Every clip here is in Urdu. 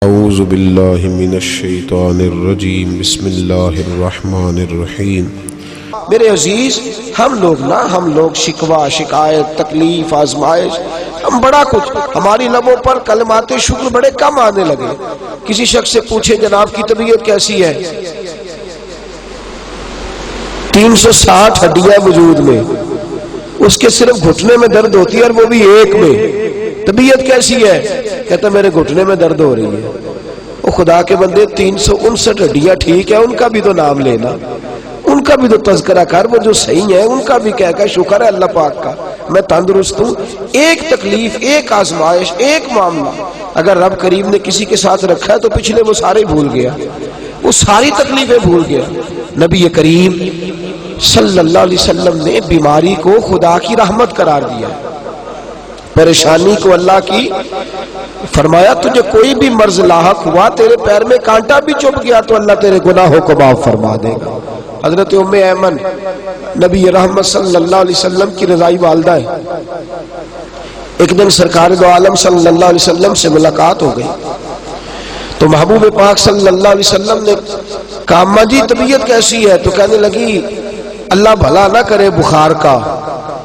اعوذ باللہ من الشیطان الرجیم بسم اللہ الرحمن الرحیم۔ میرے عزیز، ہم لوگ شکوہ، شکایت، تکلیف، آزمائش، ہم بڑا کچھ، ہماری لبوں پر کلمات شکر بڑے کم آنے لگے۔ کسی شخص سے پوچھے جناب کی طبیعت کیسی ہے، 360 ہڈیاں وجود میں، اس کے صرف گھٹنے میں درد ہوتی ہے اور وہ بھی ایک میں۔ طبیعت کیسی ہے؟ کہتا میرے گھٹنے میں درد ہو رہی ہے۔ وہ خدا کے بندے 359 ہڈیاں ٹھیک ہے، ان کا بھی تو نام لینا، ان کا بھی تو تذکرہ کر، وہ جو صحیح ہے ان کا بھی کہہ کر شکر ہے اللہ پاک کا میں تندرست ہوں۔ ایک تکلیف، ایک آزمائش، ایک معاملہ اگر رب کریم نے کسی کے ساتھ رکھا ہے تو پچھلے وہ سارے بھول گیا، وہ ساری تکلیفیں بھول گیا۔ نبی کریم صلی اللہ علیہ وسلم نے بیماری کو خدا کی رحمت قرار دیا، پریشانی کو اللہ کی، فرمایا تجھے کوئی بھی مرض لاحق ہوا، تیرے پیر میں کانٹا بھی چبھ گیا تو اللہ تیرے گناہوں کو معاف فرما دے گا۔ حضرت ام ایمن نبی رحمت صلی اللہ علیہ وسلم کی رضائی والدہ ہے۔ ایک دن سرکار دو عالم صلی اللہ علیہ وسلم سے ملاقات ہو گئی تو محبوب پاک صلی اللہ علیہ وسلم نے کہا اماں جی طبیعت کیسی ہے؟ تو کہنے لگی اللہ بھلا نہ کرے بخار کا،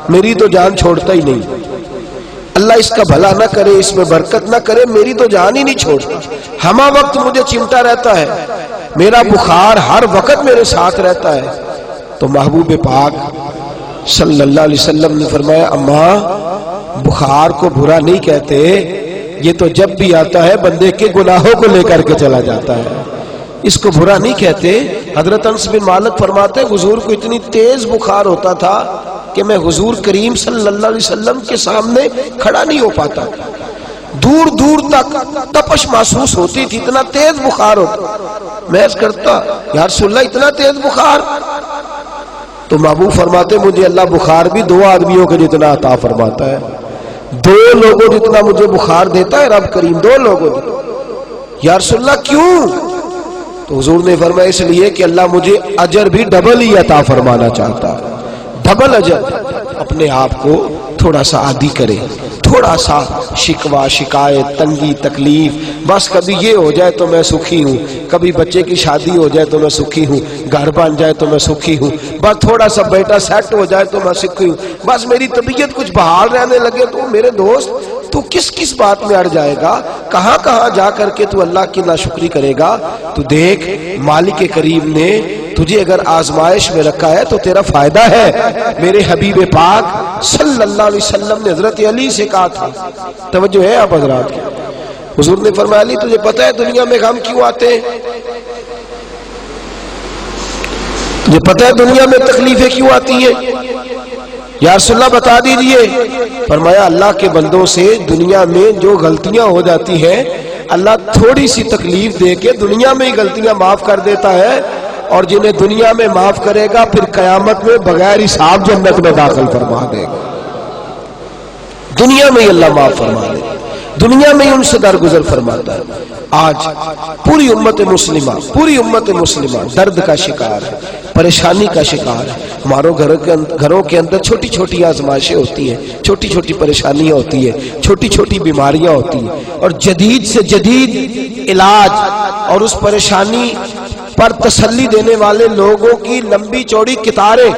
میری تو جان چھوڑتا ہی نہیں، اللہ اس کا بھلا نہ کرے، اس میں برکت نہ کرے، میری تو جان ہی نہیں چھوڑتا، ہمہ وقت مجھے چمٹا رہتا ہے، میرا بخار ہر وقت میرے ساتھ رہتا ہے۔ تو محبوب پاک صلی اللہ علیہ وسلم نے فرمایا اماں بخار کو برا نہیں کہتے، یہ تو جب بھی آتا ہے بندے کے گناہوں کو لے کر کے چلا جاتا ہے، اس کو برا نہیں کہتے۔ حضرت انس بن مالک فرماتے ہیں حضور کو اتنی تیز بخار ہوتا تھا کہ میں حضور کریم صلی اللہ علیہ وسلم کے سامنے کھڑا نہیں ہو پاتا، دور دور تک تپش محسوس ہوتی تھی، اتنا تیز بخار ہوتا۔ میں عرض کرتا یا رسول اللہ اتنا تیز بخار؟ تو محبوب فرماتے مجھے اللہ بخار بھی 2 آدمیوں کے جتنا عطا فرماتا ہے، 2 لوگوں جتنا مجھے بخار دیتا ہے رب کریم، 2 لوگوں جتنا۔ یا رسول اللہ کیوں؟ تو حضور نے فرمایا اس لیے کہ اللہ مجھے اجر بھی ڈبل ہی عطا فرمانا چاہتا ہے، ڈبل اجر۔ اپنے آپ کو تھوڑا سا عادی کرے، تھوڑا سا شکوہ، شکایت، تنگی، تکلیف، بس کبھی یہ ہو جائے تو میں سکھی ہوں، کبھی بچے کی شادی ہو جائے تو میں سکھی ہوں، گھر بن جائے تو میں سکھی ہوں، بس تھوڑا سا بیٹا سیٹ ہو جائے تو میں سکھی ہوں، بس میری طبیعت کچھ بحال رہنے لگے تو میرے دوست تو کس بات میں اڑ جائے گا، کہاں کہاں جا کر کے تو اللہ کی ناشکری کرے گا۔ تو دیکھ مالک کریم نے تجھے اگر آزمائش میں رکھا ہے تو تیرا فائدہ ہے۔ میرے حبیب پاک صلی اللہ علیہ وسلم نے حضرت علی سے کہا تھا، توجہ ہے آپ حضرات کی، حضور نے فرمایا علی تجھے پتہ ہے دنیا میں غم کیوں آتے ہیں؟ تجھے پتہ ہے دنیا میں تکلیفیں کیوں آتی ہیں؟ یا رسول اللہ بتا دیجئے۔ فرمایا اللہ کے بندوں سے دنیا میں جو غلطیاں ہو جاتی ہیں اللہ تھوڑی سی تکلیف دے کے دنیا میں ہی غلطیاں معاف کر دیتا ہے، اور جنہیں دنیا میں معاف کرے گا پھر قیامت میں بغیر حساب جنت میں داخل فرما دے گا۔ دنیا میں ہی اللہ معاف فرما دے گا، دنیا میں ہی ان سے درگزر فرماتا ہے۔ آج پوری امت مسلمہ درد کا شکار ہے، پریشانی کا شکار ہے۔ ہماروں گھروں کے اندر چھوٹی چھوٹی آزمائشیں ہوتی ہیں، چھوٹی چھوٹی پریشانیاں ہوتی ہیں، چھوٹی چھوٹی بیماریاں ہوتی ہیں، اور جدید سے جدید علاج اور اس پریشانی پر تسلی دینے والے لوگوں کی لمبی چوڑی قطاریں،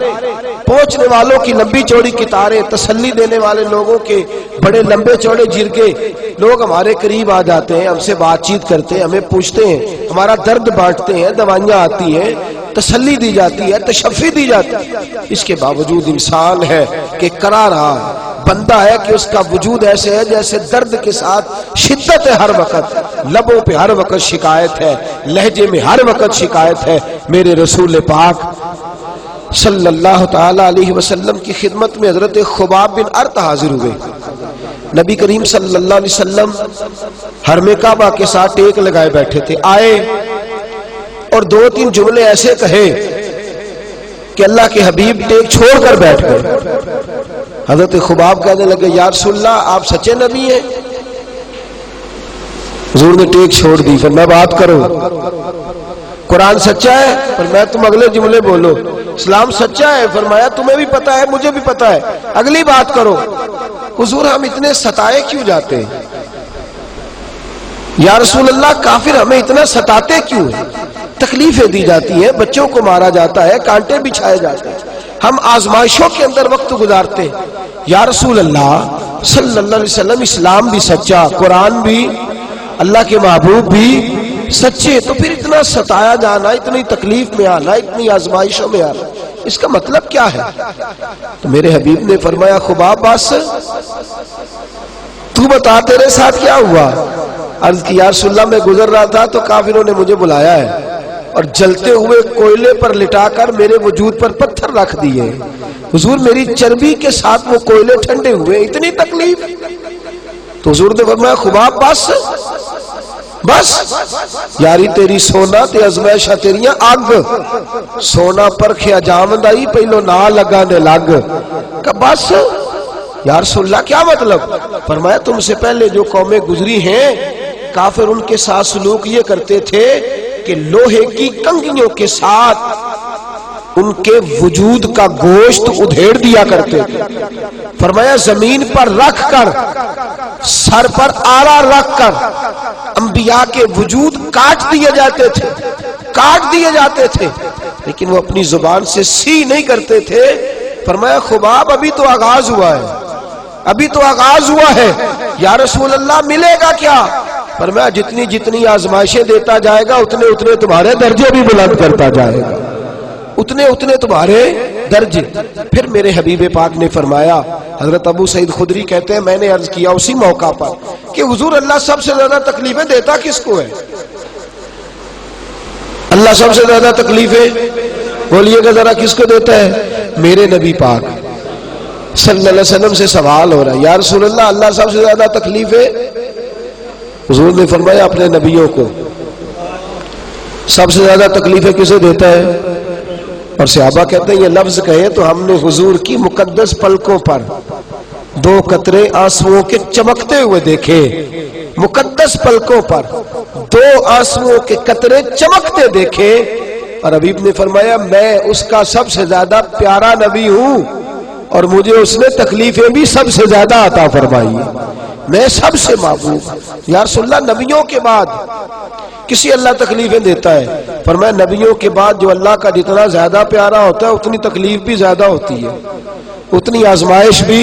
پہنچنے والوں کی لمبی چوڑی قطاریں، تسلی دینے والے لوگوں کے بڑے لمبے چوڑے جرگے، لوگ ہمارے قریب آ جاتے ہیں، ہم سے بات چیت کرتے ہیں، ہمیں پوچھتے ہیں، ہمارا درد بانٹتے ہیں، دوائیاں آتی ہیں، تسلی دی جاتی ہے، تشفی دی جاتی ہے۔ اس کے باوجود انسان ہے کہ کرا رہا ہے، بندہ ہے کہ اس کا وجود ایسے ہے جیسے درد کے ساتھ شدت ہے، ہر وقت لبوں پہ ہر وقت شکایت ہے، لہجے میں ہر وقت شکایت ہے۔ میرے رسول پاک صلی اللہ تعالی علیہ وسلم کی خدمت میں حضرت خباب بن ارت حاضر ہوئے۔ نبی کریم صلی اللہ علیہ وسلم حرم کعبہ کے ساتھ ٹیک لگائے بیٹھے تھے، آئے اور 2-3 جملے ایسے کہے کہ اللہ کے حبیب ٹیک چھوڑ کر بیٹھ گئے۔ حضرت خباب کہنے لگے یا رسول اللہ آپ سچے نبی ہیں؟ حضور نے ٹیک چھوڑ دی، فرمایا بات کرو، قرآن سچا ہے؟ فرمایا تم اگلے جملے بولو، اسلام سچا ہے؟ فرمایا تمہیں بھی پتا ہے مجھے بھی پتا ہے، اگلی بات کرو۔ حضور ہم اتنے ستائے کیوں جاتے ہیں؟ یا رسول اللہ کافر ہمیں اتنا ستاتے کیوں ہیں؟ تکلیفیں دی جاتی ہیں، بچوں کو مارا جاتا ہے، کانٹے بچھائے جاتے ہیں، ہم آزمائشوں کے اندر وقت گزارتے ہیں۔ یا رسول اللہ صلی اللہ علیہ وسلم اسلام بھی سچا، قرآن بھی، اللہ کے محبوب بھی سچے، تو پھر اتنا ستایا جانا، اتنی تکلیف میں آنا، اتنی آزمائشوں میں آنا، اس کا مطلب کیا ہے؟ تو میرے حبیب نے فرمایا خباب بس تو بتا تیرے ساتھ کیا ہوا؟ عرض کی یا رسول اللہ میں گزر رہا تھا تو کافروں نے مجھے بلایا ہے اور جلتے ہوئے کوئلے پر لٹا کر میرے وجود پر پتھر رکھ دیے، حضور میری چربی کے ساتھ وہ کوئلے ٹھنڈے ہوئے، اتنی تکلیف۔ تو حضور نے فرمایا خباب بس یاری تیری سونا تے ازمائشاں تیریاں اگ، سونا پرکھیا جامد آئی پہلو نہ لگا نے لگ، کہ بس یا رسول اللہ کیا مطلب؟ فرمایا تم سے پہلے جو قومیں گزری ہیں کافر ان کے ساتھ سلوک یہ کرتے تھے کہ لوہے کی کنگھیوں کے ساتھ ان کے وجود کا گوشت ادھیڑ دیا کرتے تھے، فرمایا زمین پر رکھ کر، سر پر آڑا رکھ کر انبیاء کے وجود کاٹ دیے جاتے تھے، لیکن وہ اپنی زبان سے سی نہیں کرتے تھے۔ فرمایا خباب ابھی تو آغاز ہوا ہے، یا رسول اللہ ملے گا کیا؟ فرمایا جتنی آزمائشیں دیتا جائے گا اتنے تمہارے درجے بھی بلند کرتا جائے گا، اتنے تمہارے درجے۔ پھر میرے حبیب پاک نے فرمایا، حضرت ابو سعید خدری کہتے ہیں میں نے عرض کیا اسی موقع پر کہ حضور اللہ سب سے زیادہ تکلیفیں دیتا کس کو ہے؟ اللہ سب سے زیادہ تکلیفیں بولیے گا ذرا کس کو دیتا ہے؟ میرے نبی پاک صلی اللہ علیہ وسلم سے سوال ہو رہا ہے، یا رسول اللہ سب سے زیادہ تکلیفیں؟ حضور نے فرمایا اپنے نبیوں کو۔ سب سے زیادہ تکلیفیں کسے دیتا ہے؟ اور صحابہ کہتے ہیں یہ لفظ کہے تو ہم نے حضور کی مقدس پلکوں پر 2 قطرے آنسوؤں کے چمکتے ہوئے دیکھے، مقدس پلکوں پر 2 آنسوؤں کے قطرے چمکتے دیکھے، اور حبیب نے فرمایا میں اس کا سب سے زیادہ پیارا نبی ہوں اور مجھے اس نے تکلیفیں بھی سب سے زیادہ عطا فرمائی، میں سب سے محبوب۔ یا رسول اللہ نبیوں کے بعد کسی اللہ تکلیفیں دیتا ہے؟ فرمایا نبیوں کے بعد جو اللہ کا جتنا زیادہ پیارا ہوتا ہے اتنی تکلیف بھی زیادہ ہوتی ہے، اتنی آزمائش بھی۔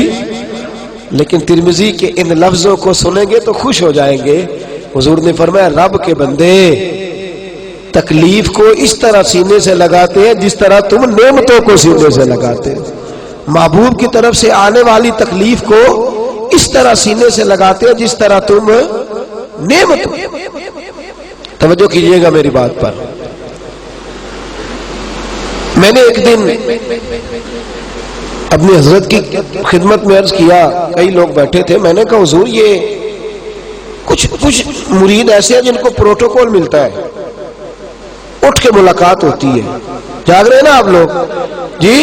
لیکن ترمذی کے ان لفظوں کو سنیں گے تو خوش ہو جائیں گے۔ حضور نے فرمایا رب کے بندے تکلیف کو اس طرح سینے سے لگاتے ہیں جس طرح تم نعمتوں کو سینے سے لگاتے ہیں، محبوب کی طرف سے آنے والی تکلیف کو اس طرح سینے سے لگاتے ہیں جس طرح تم نعمت۔ توجہ کیجئے گا میری بات پر۔ میں نے ایک دن اپنی حضرت کی خدمت میں عرض کیا، کئی لوگ بیٹھے تھے، میں نے کہا حضور یہ کچھ مرید ایسے ہیں جن کو پروٹوکول ملتا ہے، اٹھ کے ملاقات ہوتی ہے، جاگ رہے ہیں نا آپ لوگ؟ جی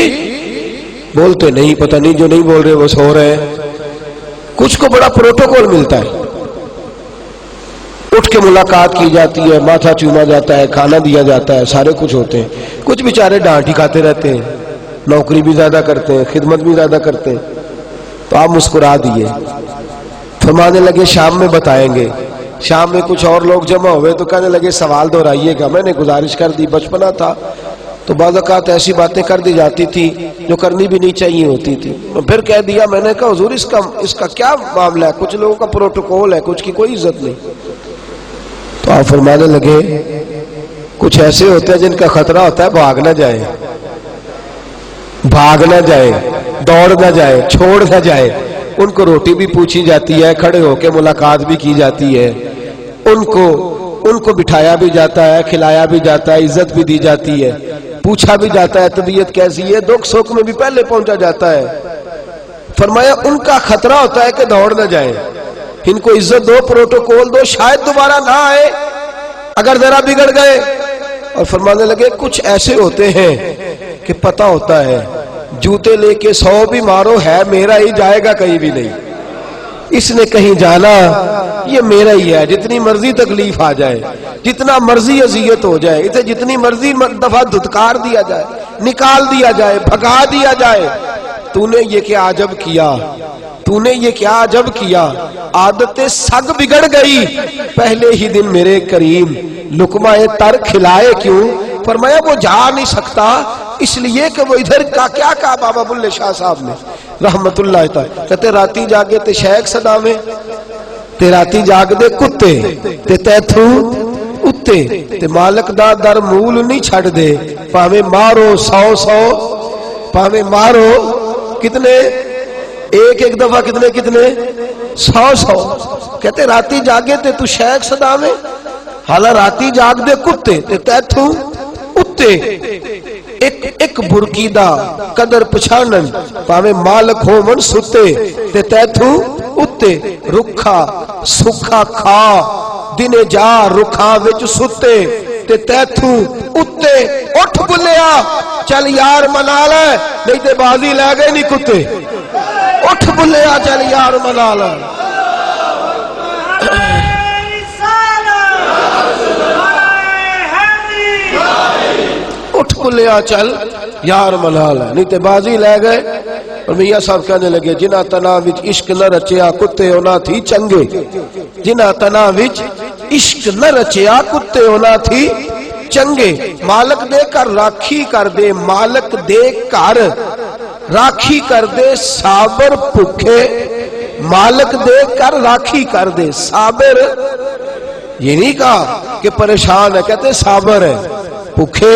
بولتے نہیں، پتہ نہیں جو نہیں بول رہے وہ سو رہے ہیں۔ کچھ کو بڑا پروٹوکول ملتا ہے، اٹھ کے ملاقات کی جاتی ہے، ماتھا چوما جاتا ہے، کھانا دیا جاتا ہے، سارے کچھ ہوتے ہیں۔ کچھ بیچارے ڈانٹ ہی کھاتے رہتے ہیں، نوکری بھی زیادہ کرتے ہیں، خدمت بھی زیادہ کرتے ہیں۔ تو آپ مسکرا دیے، فرمانے لگے شام میں بتائیں گے۔ شام میں کچھ اور لوگ جمع ہوئے تو کہنے لگے سوال دہرائیے گا۔ میں نے گزارش کر دی، بچپنا تھا تو بعض اوقات ایسی باتیں کر دی جاتی تھی جو کرنی بھی نہیں چاہیے ہوتی تھی، پھر کہہ دیا۔ میں نے کہا حضور اس کا کیا معاملہ ہے؟ کچھ لوگوں کا پروٹوکول ہے، کچھ کی کوئی عزت نہیں۔ تو آپ فرمانے لگے کچھ ایسے ہوتے ہیں جن کا خطرہ ہوتا ہے بھاگ نہ جائے، دوڑ نہ جائے، چھوڑ نہ جائے۔ ان کو روٹی بھی پوچھی جاتی ہے، کھڑے ہو کے ملاقات بھی کی جاتی ہے، ان کو بٹھایا بھی جاتا ہے، کھلایا بھی جاتا ہے، عزت بھی دی جاتی ہے، پوچھا بھی جاتا ہے طبیعت کیسی ہے، دکھ سکھ میں بھی پہلے پہنچا جاتا ہے۔ فرمایا ان کا خطرہ ہوتا ہے کہ دوڑ نہ جائے، ان کو عزت دو، پروٹوکول دو، شاید دوبارہ نہ آئے اگر ذرا بگڑ گئے۔ اور فرمانے لگے کچھ ایسے ہوتے ہیں کہ پتہ ہوتا ہے جوتے لے کے 100 بھی مارو ہے میرا ہی، جائے گا کہیں بھی نہیں، اس نے کہیں جانا یہ میرا ہی ہے، جتنی مرضی تکلیف آ جائے، جتنا مرضی اذیت ہو جائے، اسے جتنی مرضی دفعہ دھتکار دیا جائے، نکال دیا جائے، بھگا دیا جائے، تو نے یہ کہ عجب کیا، تو تو نے یہ کیا عجب کیا، عادت سگ بگڑ گئی، پہلے ہی دن میرے کریم لقمہ تر کھلائے کیوں؟ فرمایا وہ جا نہیں سکتا اس لیے کہ وہ ادھر کا کیا کہا بابا بلے شاہ صاحب نے رحمت اللہ تعالی، کہتے راتی جاگے تے شیخ صدا میں تے راتی جاگ دے کتے تے تیتھو اتے تے مالک دا در مول نہیں چھڑ دے، پاوے مارو 100 پاوے مارو کتنے ایک دفعہ کتنے 100 کہتے راتی جاگے تے تو شیخ صدا میں، حالا راتی جاگ دے کتے تے تیتھو اتے ایک برکی دا قدر پچھانن، پاوے مالک ہو من ستے تے تیتھو اتے، رکھا سکھا کھا دن جا رکھا وچ ستے تے تیتھو اتے، اٹھ بلیا چل یار منا لے نہیں تے بازی لے گئے نہیں کتے، اٹھ بلیا چل یار منا لے، اٹھ بلیا چل یار منا لے نہیں تے بازی لے گئے۔ اور میاں صاحب کہنے لگے جنہ تنا وچ عشق نہ رچیا کتے ہونا تھی چنگے، جنہ تنا وچ عشق نہ رچیا کتے ہونا تھی چنگے، مالک دے کر راکھی کر دے، مالک دے کر راکھی کر دے صابر بھوکے، مالک دے کر راکھی کر دے صابر، یہ نہیں کہا کہ پریشان ہے، کہتے صابر ہے، بھوکے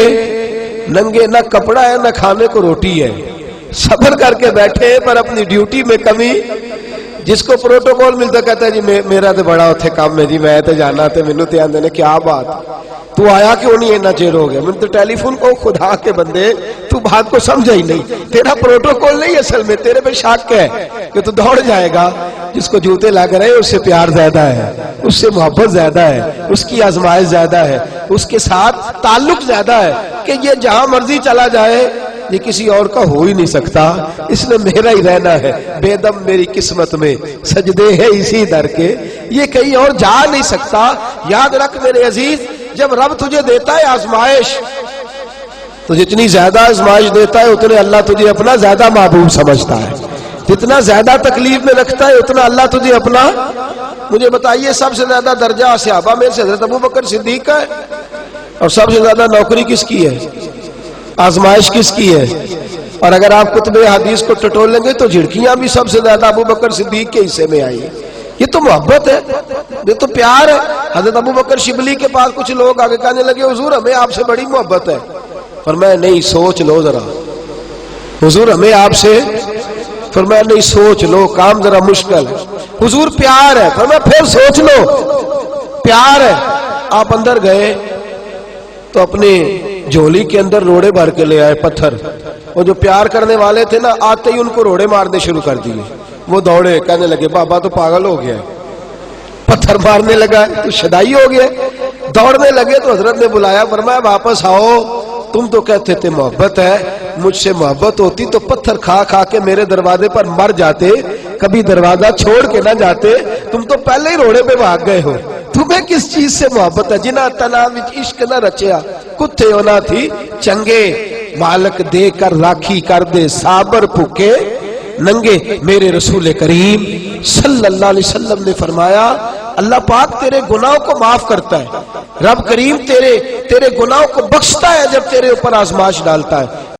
ننگے، نہ کپڑا ہے نہ کھانے کو روٹی ہے، صبر کر کے بیٹھے پر اپنی ڈیوٹی میں کمی، جس کو پروٹوکول ملتا کہتا ہے جی میرا تو بڑا اتھے کام ہے جی میں تو جانا تے مینوں تے آندے نے کیا بات تو آیا کیوں نہیں اتنا چیر ہو گیا، میں تو ٹیلی فون کو خدا کے بندے تو بات کو سمجھا ہی نہیں، تیرا پروٹوکول نہیں اصل میں تیرے پہ شک ہے کہ تو دوڑ جائے گا، جس کو جوتے لگ رہے اس سے پیار زیادہ ہے، اس سے محبت زیادہ ہے، اس کی آزمائش زیادہ ہے، اس کے ساتھ تعلق زیادہ ہے کہ یہ جہاں مرضی چلا جائے یہ کسی اور کا ہو ہی نہیں سکتا، اس نے میرا ہی رہنا ہے، بے دم میری قسمت میں سجدے ہے اسی در کے، یہ کہیں اور جا نہیں سکتا۔ یاد رکھ میرے عزیز جب رب تجھے دیتا ہے آزمائش تو جتنی زیادہ آزمائش دیتا ہے اتنے اللہ تجھے اپنا زیادہ محبوب سمجھتا ہے، جتنا زیادہ تکلیف میں رکھتا ہے اتنا اللہ تجھے اپنا۔ مجھے بتائیے سب سے زیادہ درجہ صحابہ میں سے حضرت ابوبکر صدیق کا ہے، اور سب سے زیادہ نوکری کس کی ہے، آزمائش کس کی ہے؟ اور اگر آپ کتب حدیث کو ٹٹولیں گے تو جھڑکیاں بھی سب سے زیادہ ابوبکر صدیق کے حصے میں آئی ہیں۔ یہ تو محبت ہے، یہ تو پیار ہے۔ حضرت ابوبکر شبلی کے پاس کچھ لوگ آگے کہنے لگے حضور ہمیں آپ سے بڑی محبت ہے، فرمایا نہیں سوچ لو ذرا، حضور ہمیں آپ سے، فرمایا نہیں سوچ لو کام ذرا مشکل ہے، حضور پیار ہے، فرمایا پھر سوچ لو پیار ہے۔ آپ اندر گئے تو اپنے جھولی کے اندر روڑے بھر کے لے آئے پتھر، وہ جو پیار کرنے والے تھے نا آتے ہی ان کو روڑے مارنے شروع کر دیے، وہ دوڑے کہنے لگے بابا تو پاگل ہو گیا ہے، پتھر مارنے لگا تو شدائی ہو گیا، دوڑنے لگے تو حضرت نے بلایا، فرمایا واپس آؤ، تم تو کہتے تھے محبت ہے، مجھ سے محبت ہوتی تو پتھر کھا کھا کے میرے دروازے پر مر جاتے، کبھی دروازہ چھوڑ کے نہ جاتے، تم تو پہلے ہی روڑے پہ بھاگ گئے ہو، تمہیں کس چیز سے محبت ہے؟ جنہ تنا وچ عشق نہ رچیا کتے ہونا تھی چنگے، مالک دے کر راکھی کر دے صابر بھوکے ننگے۔ میرے رسول کریم صلی اللہ علیہ وسلم نے فرمایا اللہ پاک تیرے گناہوں کو معاف کرتا ہے، رب کریم تیرے گناہوں کو بخشتا ہے جب تیرے اوپر آزمائش ڈالتا ہے۔